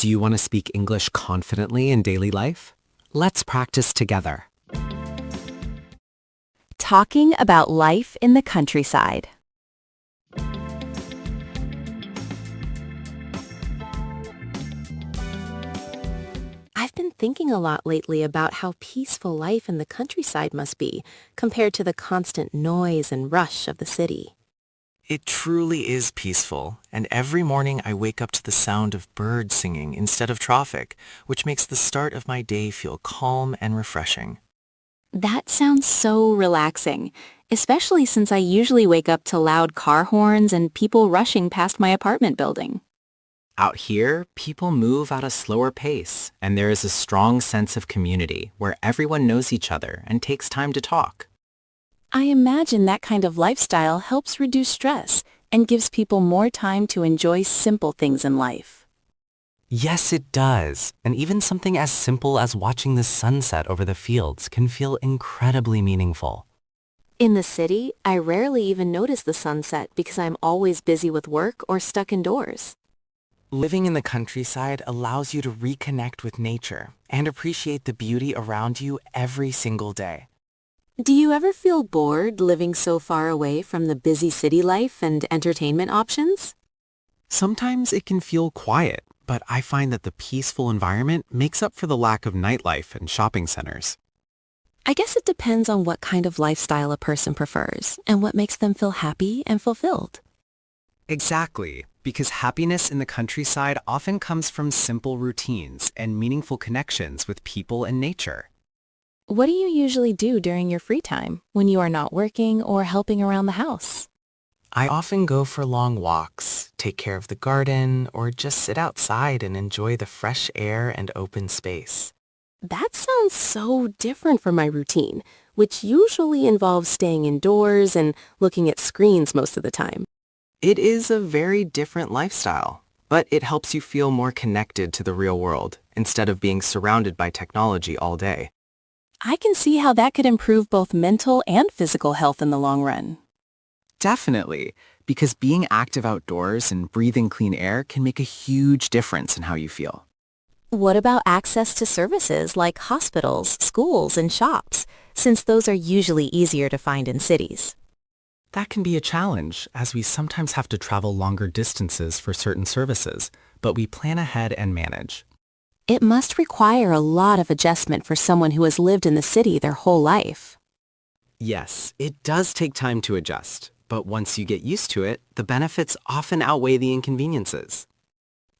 Do you want to speak English confidently in daily life? Let's practice together. Talking about life in the countryside. I've been thinking a lot lately about how peaceful life in the countryside must be compared to the constant noise and rush of the city. It truly is peaceful, and every morning I wake up to the sound of birds singing instead of traffic, which makes the start of my day feel calm and refreshing. That sounds so relaxing, especially since I usually wake up to loud car horns and people rushing past my apartment building. Out here, people move at a slower pace, and there is a strong sense of community where everyone knows each other and takes time to talk. I imagine that kind of lifestyle helps reduce stress and gives people more time to enjoy simple things in life. Yes, it does. And even something as simple as watching the sunset over the fields can feel incredibly meaningful. In the city, I rarely even notice the sunset because I'm always busy with work or stuck indoors. Living in the countryside allows you to reconnect with nature and appreciate the beauty around you every single day. Do you ever feel bored living so far away from the busy city life and entertainment options? Sometimes it can feel quiet, but I find that the peaceful environment makes up for the lack of nightlife and shopping centers. I guess it depends on what kind of lifestyle a person prefers and what makes them feel happy and fulfilled. Exactly, because happiness in the countryside often comes from simple routines and meaningful connections with people and nature. What do you usually do during your free time when you are not working or helping around the house? I often go for long walks, take care of the garden, or just sit outside and enjoy the fresh air and open space. That sounds so different from my routine, which usually involves staying indoors and looking at screens most of the time. It is a very different lifestyle, but it helps you feel more connected to the real world instead of being surrounded by technology all day. I can see how that could improve both mental and physical health in the long run. Definitely, because being active outdoors and breathing clean air can make a huge difference in how you feel. What about access to services like hospitals, schools, and shops, since those are usually easier to find in cities? That can be a challenge, as we sometimes have to travel longer distances for certain services, but we plan ahead and manage. It must require a lot of adjustment for someone who has lived in the city their whole life. Yes, it does take time to adjust, but once you get used to it, the benefits often outweigh the inconveniences.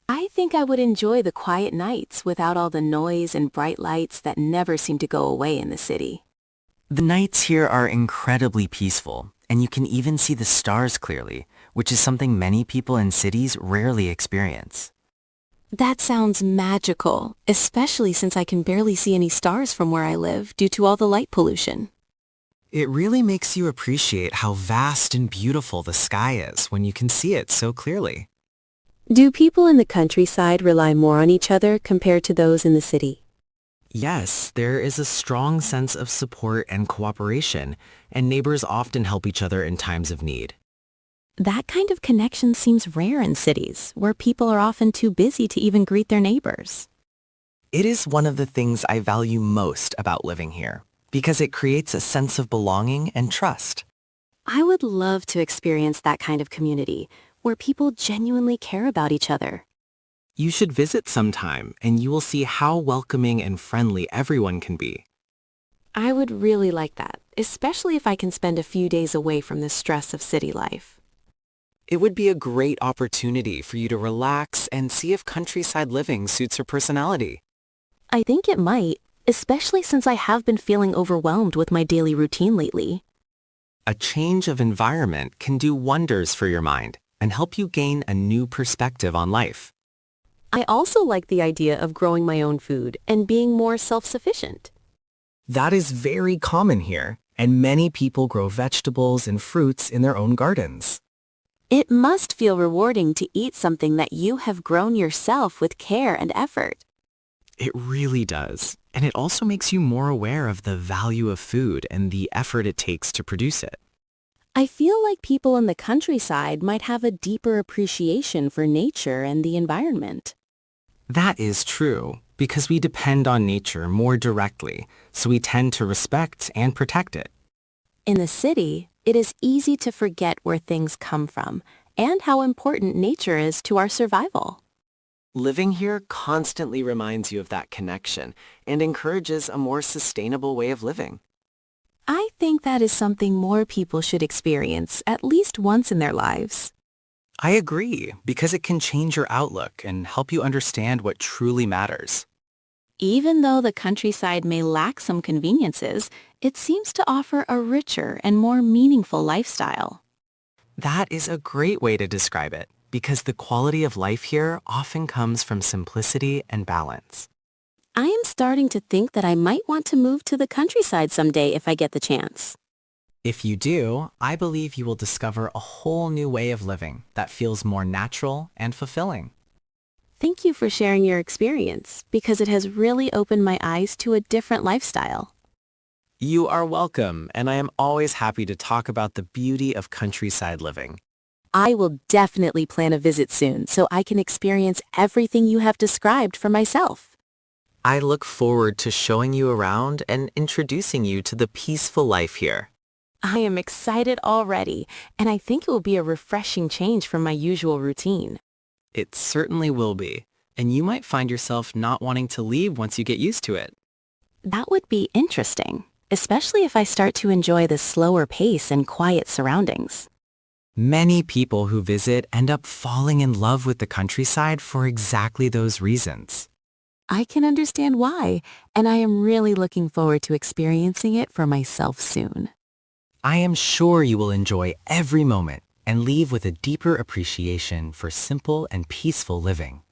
I think I would enjoy the quiet nights without all the noise and bright lights that never seem to go away in the city. The nights here are incredibly peaceful, and you can even see the stars clearly, which is something many people in cities rarely experience. That sounds magical, especially since I can barely see any stars from where I live due to all the light pollution. It really makes you appreciate how vast and beautiful the sky is when you can see it so clearly. Do people in the countryside rely more on each other compared to those in the city? Yes, there is a strong sense of support and cooperation, and neighbors often help each other in times of need. That kind of connection seems rare in cities, where people are often too busy to even greet their neighbors. It is one of the things I value most about living here, because it creates a sense of belonging and trust. I would love to experience that kind of community, where people genuinely care about each other. You should visit sometime, and you will see how welcoming and friendly everyone can be. I would really like that, especially if I can spend a few days away from the stress of city life. It would be a great opportunity for you to relax and see if countryside living suits your personality. I think it might, especially since I have been feeling overwhelmed with my daily routine lately. A change of environment can do wonders for your mind and help you gain a new perspective on life. I also like the idea of growing my own food and being more self-sufficient. That is very common here, and many people grow vegetables and fruits in their own gardens. It must feel rewarding to eat something that you have grown yourself with care and effort. It really does, and it also makes you more aware of the value of food and the effort it takes to produce it. I feel like people in the countryside might have a deeper appreciation for nature and the environment. That is true, because we depend on nature more directly, so we tend to respect and protect it. In the city, it is easy to forget where things come from and how important nature is to our survival. Living here constantly reminds you of that connection and encourages a more sustainable way of living. I think that is something more people should experience at least once in their lives. I agree, because it can change your outlook and help you understand what truly matters. Even though the countryside may lack some conveniences, it seems to offer a richer and more meaningful lifestyle. That is a great way to describe it, because the quality of life here often comes from simplicity and balance. I am starting to think that I might want to move to the countryside someday if I get the chance. If you do, I believe you will discover a whole new way of living that feels more natural and fulfilling. Thank you for sharing your experience, because it has really opened my eyes to a different lifestyle. You are welcome, and I am always happy to talk about the beauty of countryside living. I will definitely plan a visit soon so I can experience everything you have described for myself. I look forward to showing you around and introducing you to the peaceful life here. I am excited already, and I think it will be a refreshing change from my usual routine. It certainly will be, and you might find yourself not wanting to leave once you get used to it. That would be interesting, especially if I start to enjoy the slower pace and quiet surroundings. Many people who visit end up falling in love with the countryside for exactly those reasons. I can understand why, and I am really looking forward to experiencing it for myself soon. I am sure you will enjoy every moment and leave with a deeper appreciation for simple and peaceful living.